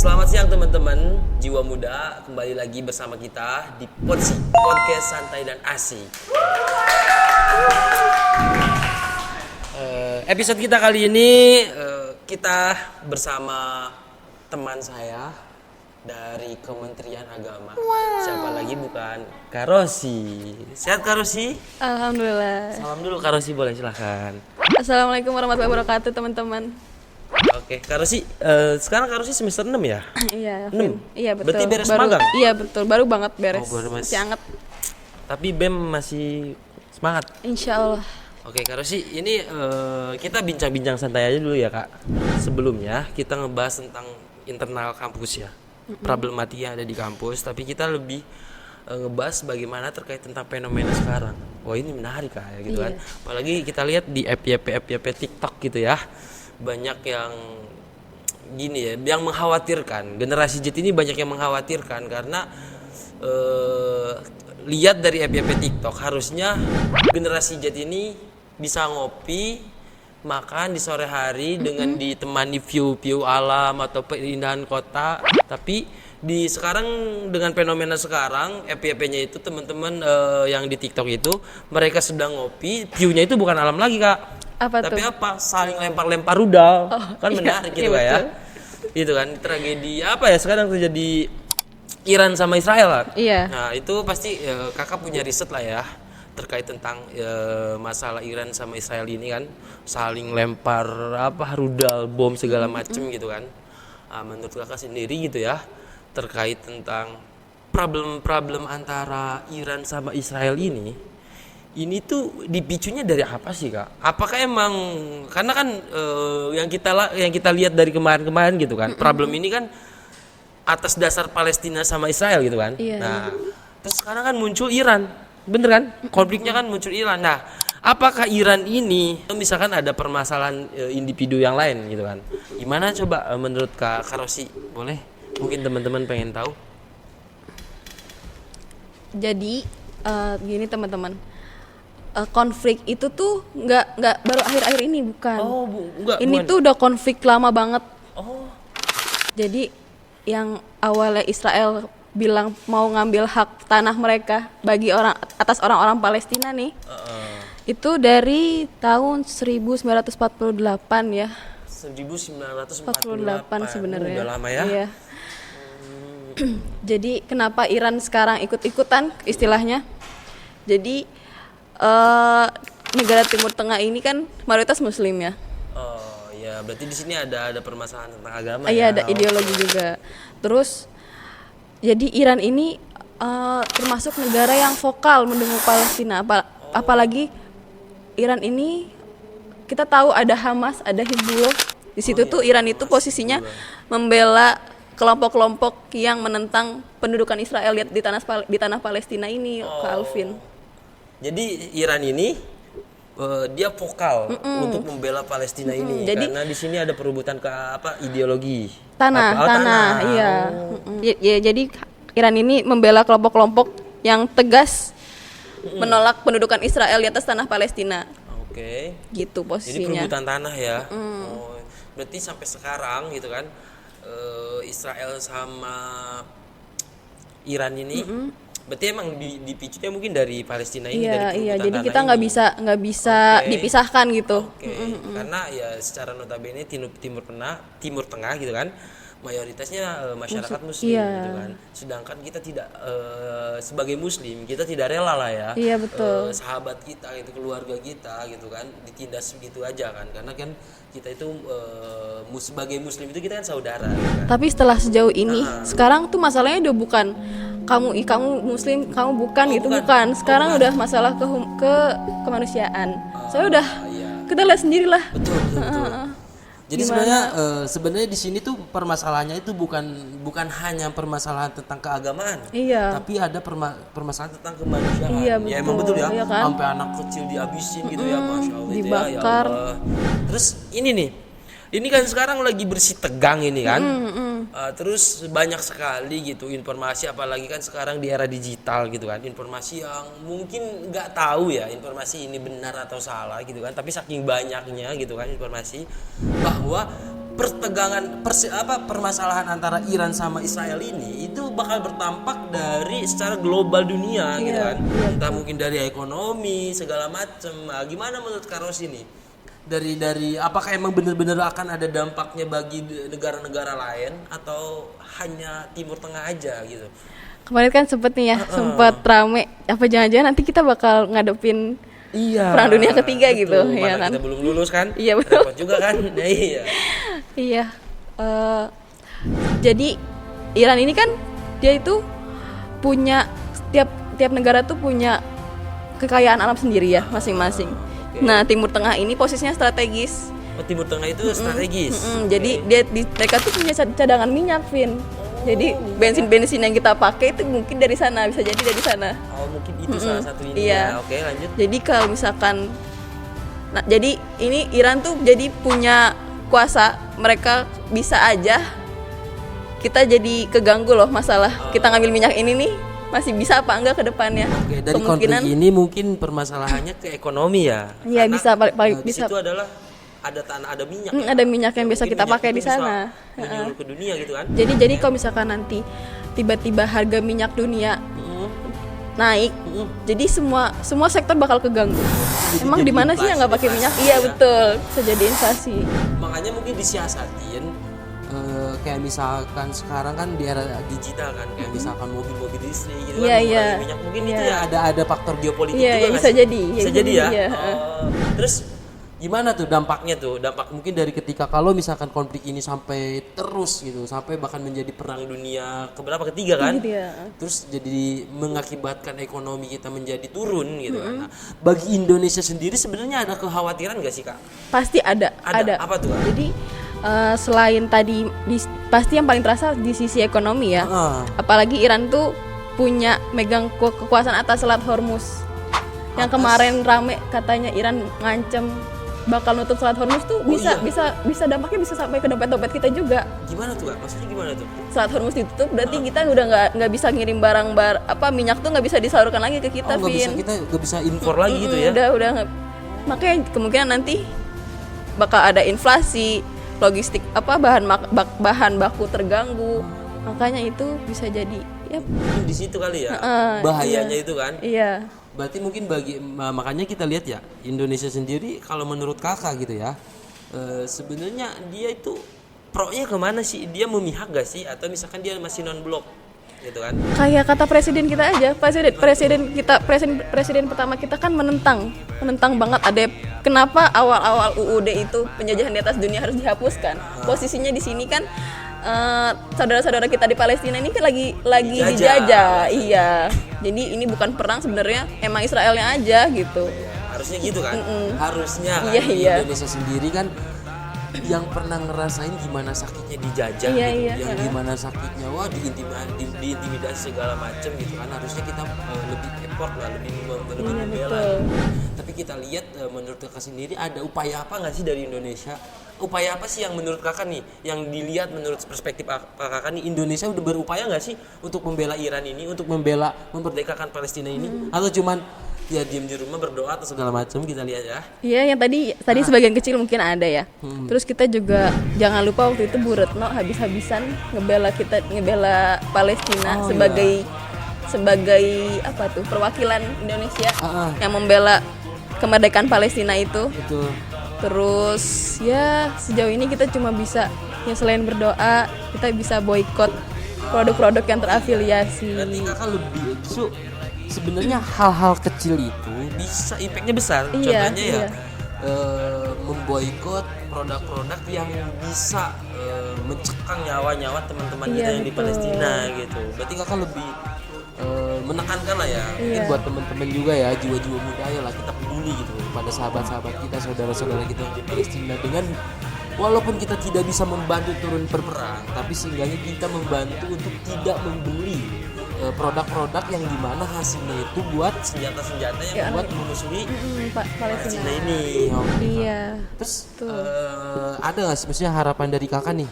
Selamat siang teman-teman Jiwa Muda, kembali lagi bersama kita di Podcast Santai dan Asik. Episode kita kali ini kita bersama teman saya dari Kementerian Agama. Siapa lagi bukan Kak Rosi. Sehat Kak Rosi? Alhamdulillah. Salam dulu Kak Rosi, boleh silahkan. Assalamualaikum warahmatullahi wabarakatuh teman-teman. Oke, Kak Rosi, sekarang Kak Rosi semester 6 ya? Iya, 6? iya betul. Berarti beres baru, magang? Iya betul, baru banget beres. Oh, baru masih anget. Tapi BEM masih semangat? Insya Allah. Oke Kak Rosi, ini kita bincang-bincang santai aja dulu ya Kak. Sebelumnya kita ngebahas tentang internal kampus ya, problematika yang ada di kampus. Tapi kita lebih ngebahas bagaimana terkait tentang fenomena sekarang. Wah ini menarik Kak ya gitu kan. Apalagi kita lihat di FYP TikTok gitu ya, banyak yang gini ya, yang mengkhawatirkan. Generasi Z ini banyak yang mengkhawatirkan karena lihat dari FYP TikTok, harusnya generasi Z ini bisa ngopi, makan di sore hari dengan ditemani view alam atau keindahan kota. Tapi di sekarang dengan fenomena sekarang FYP-nya itu teman-teman yang di TikTok itu mereka sedang ngopi, view-nya itu bukan alam lagi Kak. Apa Tapi tuh? apa? Saling lempar-lempar rudal. Kan iya, menarik gitu iya, Kak ya. Itu kan tragedi apa ya sekarang terjadi Iran sama Israel kan? Iya. Nah itu pasti kakak punya riset lah ya terkait tentang masalah Iran sama Israel ini kan, saling lempar rudal, bom segala macem gitu kan. Menurut kakak sendiri gitu ya terkait tentang problem antara Iran sama Israel ini tuh dipicunya dari apa sih Kak? Apakah emang karena kan yang kita lihat dari kemarin gitu kan, problem ini kan atas dasar Palestina sama Israel gitu kan. Iya. Nah, terus sekarang kan muncul Iran. Bener kan? Konfliknya kan muncul Iran. Nah, apakah Iran ini misalkan ada permasalahan individu yang lain gitu kan? Gimana coba menurut Kak Rosi? Boleh? Mungkin teman-teman pengen tahu. Jadi gini teman-teman, konflik itu tuh nggak baru akhir-akhir ini, bukan. Oh, enggak. Ini bukan. tuh udah konflik lama banget. Oh. Jadi yang awalnya Israel bilang mau ngambil hak tanah mereka bagi atas orang-orang Palestina nih. Itu dari tahun 1948 ya. 1948 sebenarnya. Udah lama ya. Iya. Jadi kenapa Iran sekarang ikut-ikutan istilahnya? Jadi negara Timur Tengah ini kan mayoritas Muslim ya. Oh ya, berarti di sini ada permasalahan tentang agama Iya, ya. ada ideologi juga. Terus jadi Iran ini termasuk negara yang vokal mendukung Palestina. Apalagi Iran ini kita tahu ada Hamas, ada Hizbullah. Di situ tuh Iran itu posisinya membela kelompok-kelompok yang menentang pendudukan Israel di tanah Palestina ini, Kak Alvin. Jadi Iran ini dia vokal untuk membela Palestina ini Jadi, karena di sini ada perebutan ideologi tanah, iya. Ya, jadi Iran ini membela kelompok-kelompok yang tegas menolak pendudukan Israel di atas tanah Palestina. Oke. Gitu Jadi posisinya. perebutan tanah ya. Oh, berarti sampai sekarang gitu kan Israel sama Iran ini berarti emang dipicunya mungkin dari Palestina ini, dari Iya, perebutan jadi tanah kita nggak bisa Oke. dipisahkan gitu. Oke. Karena ya secara notabene Timur Tengah gitu kan mayoritasnya masyarakat muslim iya. gitu kan. Sedangkan kita tidak sebagai muslim kita tidak rela lah ya. Iya, betul. Sahabat kita gitu, keluarga kita gitu kan ditindas begitu aja kan. Karena kan kita itu sebagai muslim itu kita kan saudara gitu kan. Tapi setelah sejauh ini, sekarang tuh masalahnya udah bukan kamu muslim, kamu bukan gitu, bukan. Sekarang udah masalah ke kemanusiaan. Soalnya udah Iya. kita lihat sendirilah. Betul. Jadi sebenarnya di sini tuh permasalahannya itu bukan hanya permasalahan tentang keagamaan, Iya. tapi ada permasalahan tentang kemanusiaan. Iya, Ya betul. emang betul ya, Iya kan? sampai anak kecil dihabisin gitu ya, masya Allah itu ya dibakar. Allah. Terus ini kan sekarang lagi bersih tegang ini kan, terus banyak sekali gitu informasi, apalagi kan sekarang di era digital gitu kan, informasi yang mungkin nggak tahu ya informasi ini benar atau salah gitu kan, tapi saking banyaknya gitu kan informasi bahwa permasalahan antara Iran sama Israel ini itu bakal berdampak dari secara global dunia gitu kan. Entah mungkin dari ekonomi segala macem. Nah, gimana menurut Kak Ros ini? Dari apakah emang benar-benar akan ada dampaknya bagi negara-negara lain atau hanya Timur Tengah aja gitu? Kemarin kan sempet nih ya, sempat rame. Apa jangan-jangan nanti kita bakal ngadepin Perang Dunia Ketiga gitu, ya kan? Kita belum lulus kan? Iya, betul. Repot juga kan? Nah, iya. Iya. Jadi Iran ini kan dia itu punya tiap negara tuh punya kekayaan alam sendiri ya masing-masing. Nah, Timur Tengah ini posisinya strategis. Oh, Timur Tengah itu strategis. Jadi mereka tuh punya cadangan minyak, Vin. Jadi bensin yang kita pakai itu mungkin dari sana, bisa jadi dari sana. Oh, mungkin itu salah satu ini Iya. ya. Oke, lanjut. Jadi kalau misalkan jadi ini Iran tuh jadi punya kuasa, mereka bisa aja kita jadi keganggu loh masalah kita ngambil minyak ini nih, masih bisa apa enggak ke depannya. Oke, dari konflik ini mungkin permasalahannya ke ekonomi ya. Iya, bisa Di bisa. situ adalah ada tanah, ada minyak. Ada minyak yang bisa Mungkin kita minyak pakai itu di bisa sana. menyuruh ke dunia gitu kan. Jadi kalau misalkan nanti tiba-tiba harga minyak dunia naik, jadi semua sektor bakal keganggu. Emang di mana sih yang nggak pakai minyak? Iya, betul, bisa jadi inflasi. Makanya mungkin disiasatin kayak misalkan sekarang kan di era digital kan, kayak misalkan mobil-mobil listrik gitu Iya, kan, iya. minyak mungkin Iya. itu ya ada faktor geopolitik Iya, juga iya, nggak bisa sih? jadi. Bisa Iya, jadi ya. iya. Terus gimana tuh dampaknya tuh? Dampak mungkin dari ketika kalau misalkan konflik ini sampai terus gitu, sampai bahkan menjadi perang dunia keberapa, ketiga kan? Iya. Terus jadi mengakibatkan ekonomi kita menjadi turun gitu kan. Nah, bagi Indonesia sendiri sebenarnya ada kekhawatiran gak sih, Kak? Pasti ada. Apa tuh, Kak? Jadi selain tadi pasti yang paling terasa di sisi ekonomi ya. Apalagi Iran tuh punya megang kekuasaan atas Selat Hormuz. Yang kemarin rame katanya Iran ngancem bakal nutup Selat Hormuz tuh bisa dampaknya bisa sampai ke dompet-dompet kita juga. Gimana tuh, Kak? Maksudnya gimana tuh? Selat Hormuz ditutup berarti kita udah nggak bisa ngirim minyak tuh nggak bisa disalurkan lagi ke kita, Vin. Kita nggak bisa impor lagi gitu ya? Udah nggak. Makanya kemungkinan nanti bakal ada inflasi, logistik bahan baku terganggu. Makanya itu bisa jadi ya Di situ kali ya bahayanya itu kan. iya. Berarti mungkin makanya kita lihat ya Indonesia sendiri kalau menurut Kakak gitu ya, sebenarnya dia itu pro-nya kemana sih? Dia memihak gak sih atau misalkan dia masih non blok gitu kan? Kayak kata presiden kita aja, presiden pertama kita kan menentang banget ada kenapa awal-awal UUD itu penjajahan di atas dunia harus dihapuskan. Posisinya di sini kan saudara-saudara kita di Palestina ini kan lagi dijajah. Iya. Jadi ini bukan perang sebenarnya, emang Israelnya aja gitu. Harusnya gitu kan? Harusnya kan Iya. Indonesia sendiri kan yang pernah ngerasain gimana sakitnya dijajah Iya, gitu, iya. yang gimana sakitnya diintimidasi segala macam gitu kan, harusnya kita lebih effort lah, lebih membela. Tapi kita lihat menurut Kakak sendiri ada upaya apa nggak sih dari Indonesia? Upaya apa sih yang menurut Kakak nih, yang dilihat menurut perspektif Kakak nih, Indonesia udah berupaya nggak sih untuk membela Iran ini, untuk memerdekakan Palestina ini, atau cuman ya diem di rumah berdoa atau segala macam? Kita lihat ya. Iya, yang tadi sebagian kecil mungkin ada ya. Terus kita juga jangan lupa waktu itu Bu Retno habis-habisan ngebela Palestina sebagai apa tuh perwakilan Indonesia yang membela kemerdekaan Palestina itu. Betul. Terus ya sejauh ini kita cuma bisa ya selain berdoa kita bisa boikot produk-produk yang terafiliasi. Berarti Kakak lebih sebenarnya hal-hal kecil itu bisa impactnya besar. Iya, Contohnya ya memboikot produk-produk yang bisa mencekang nyawa-nyawa teman-teman kita yang di Palestina gitu. Berarti Kakak lebih menekankan lah ya. Mungkin buat teman-teman juga ya, jiwa-jiwa muda ya lah, kita peduli gitu pada sahabat-sahabat kita, saudara-saudara kita yang di Palestina, dengan walaupun kita tidak bisa membantu turun berperang, tapi seenggaknya kita membantu untuk tidak membeli produk-produk yang dimana hasilnya itu buat senjata-senjata yang buat memusuhi Palestina ini. Iya. Terus ada nggak sih maksudnya harapan dari Kakak nih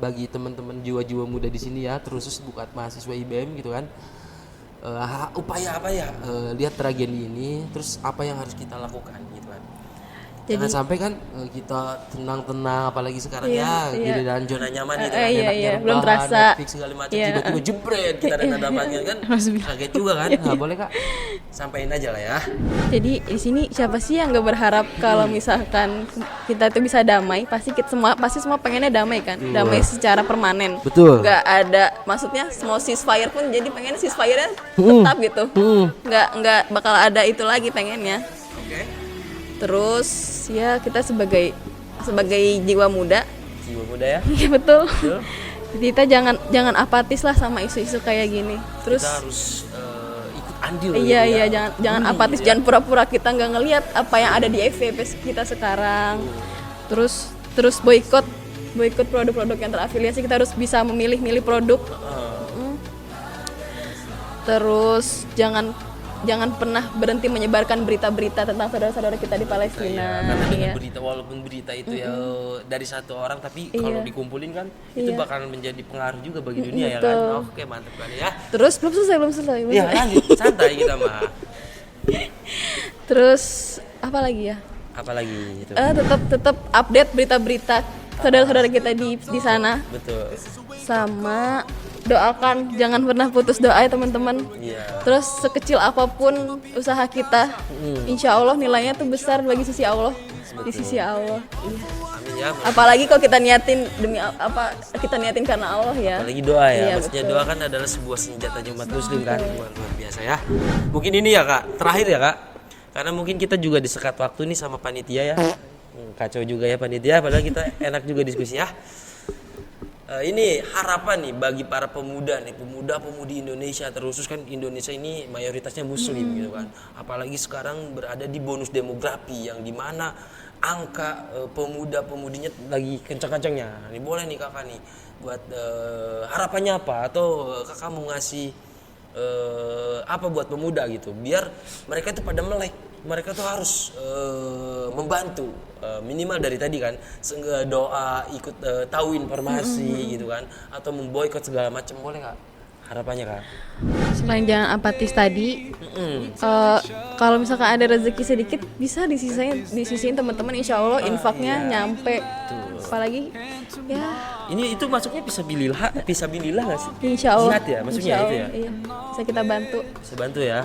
bagi teman-teman jiwa-jiwa muda di sini ya, terus buat mahasiswa IBM gitu kan, upaya apa ya lihat tragedi ini, terus apa yang harus kita lakukan gitu kan? Jangan sampai kan kita tenang-tenang, apalagi sekarang ya di dalam zona nyaman itu kan, enak belum terasa. Netflix segala macam, tiba-tiba jebret kita ada dapatnya kan, kaget juga kan. Nggak boleh Kak, sampaikan aja lah ya. Jadi di sini siapa sih yang nggak berharap kalau misalkan kita itu bisa damai? Pasti semua pengennya damai kan, damai secara permanen. Betul. Nggak ada, maksudnya mau ceasefire pun jadi pengen ceasefire-nya tetap gitu. Nggak bakal ada itu lagi pengennya. Oke. Terus ya kita sebagai jiwa muda Ya. iya betul. Kita jangan apatis lah sama isu-isu kayak gini. Terus Kita harus ikut andil. iya jangan apatis, jangan pura-pura kita nggak ngelihat apa yang ada di FVP kita sekarang. Terus boikot produk-produk yang terafiliasi, kita harus bisa memilih produk. Terus jangan pernah berhenti menyebarkan berita-berita tentang saudara-saudara kita di Palestina. Karena dengan berita, walaupun berita itu ya dari satu orang, tapi kalau dikumpulin kan itu bakal menjadi pengaruh juga bagi dunia ya kan. Oke, mantap kali ya. Terus belum selesai. Ya lanjut, santai kita mah. Terus apa lagi ya? Apalagi itu. Tetap update berita-berita saudara-saudara kita di sana. Betul. Sama doakan, jangan pernah putus doa ya teman-teman. Iya. Terus sekecil apapun usaha kita, insya Allah nilainya tuh besar bagi sisi Allah. Di sisi Allah. Iya. Amin ya. Apalagi kalau kita niatin kita niatin karena Allah ya. Apalagi doa ya. Iya, Maksudnya betul. doa kan adalah sebuah senjata umat muslim kan. Luar biasa ya. Mungkin ini ya Kak, terakhir ya Kak. Karena mungkin kita juga disekat waktu nih sama panitia ya. Kacau juga ya panitia, padahal kita enak juga diskusi ya. Ini harapan nih bagi para pemuda nih, pemuda-pemudi Indonesia, terkhusus kan Indonesia ini mayoritasnya muslim gitu kan. Apalagi sekarang berada di bonus demografi yang dimana angka pemuda-pemudinya lagi kencang-kencangnya. Ini boleh nih Kakak nih buat harapannya apa, atau Kakak mau ngasih apa buat pemuda gitu, biar mereka tuh pada melek, mereka tuh harus membantu, minimal dari tadi kan doa, ikut tahu informasi gitu kan, atau memboikot segala macam, boleh nggak harapannya Kak? Selain jangan apatis tadi, kalau misalkan ada rezeki sedikit bisa disisihin teman-teman, insya Allah infaknya nyampe. Apalagi ya Ini itu masuknya fisabilillah nggak sih? insya Allah Jihad ya, maksudnya insya itu ya? Allah, iya. Bisa kita bantu. Bisa bantu ya.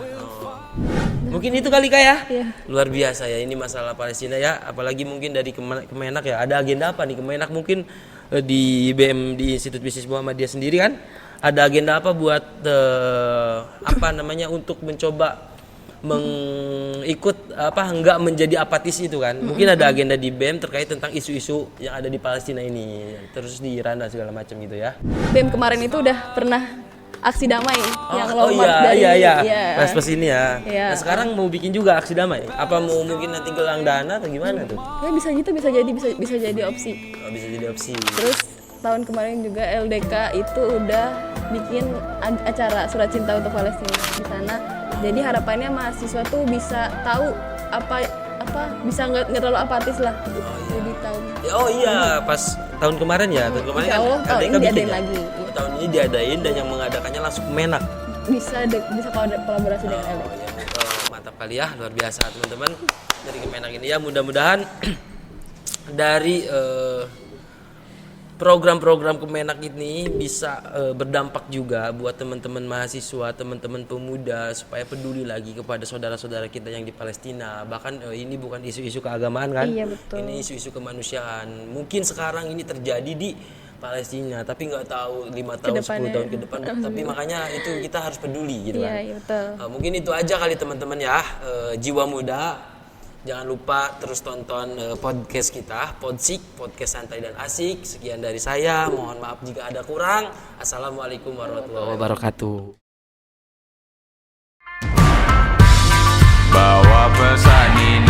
Mungkin itu kali Kak ya. Iya. Luar biasa ya ini masalah Palestina ya. Apalagi mungkin dari Kemenak ya. Ada agenda apa nih Kemenak mungkin di IBM, di Institut Bisnis Muhammadiyah sendiri kan? Ada agenda apa buat untuk mencoba mengikut enggak menjadi apatis itu kan? Mungkin ada agenda di BEM terkait tentang isu-isu yang ada di Palestina ini, terus di Iran dan segala macam gitu ya. BEM kemarin itu udah pernah aksi damai yang Oh lompat dari iya. Pas ini ya. Iya. Nah, sekarang mau bikin juga aksi damai. Apa mau mungkin nanti gelang dana atau gimana tuh? Ya bisa gitu, bisa jadi opsi. Oh, bisa jadi opsi. Terus tahun kemarin juga LDK itu udah bikin acara surat cinta untuk Palestina di sana. Jadi harapannya mahasiswa tuh bisa tahu apa bisa nggak terlalu apatis lah. Jadi tahu. Oh iya, pas tahun kemarin ya. Tahun kemarin Insya Allah kan tahun LDK ini bikin diadain ya? lagi. Oh, tahun ini diadain dan yang mengadakannya langsung Kemenak. Bisa kolaborasi dengan LDK. Mantap kali ya, luar biasa teman-teman dari Kemenak ini ya. Mudah-mudahan dari program-program Kemenak ini bisa berdampak juga buat teman-teman mahasiswa, teman-teman pemuda, supaya peduli lagi kepada saudara-saudara kita yang di Palestina. Bahkan ini bukan isu-isu keagamaan kan? Iya, betul. Ini isu-isu kemanusiaan. Mungkin sekarang ini terjadi di Palestina, tapi nggak tahu 5 tahun, 10 tahun ke depan. Tapi makanya itu kita harus peduli gitu kan. Iya, betul. Mungkin itu aja kali teman-teman ya, jiwa muda. Jangan lupa terus tonton podcast kita, Podsik, podcast santai dan asik. Sekian dari saya, mohon maaf jika ada kurang. Assalamualaikum warahmatullahi wabarakatuh. Bawa pesan ini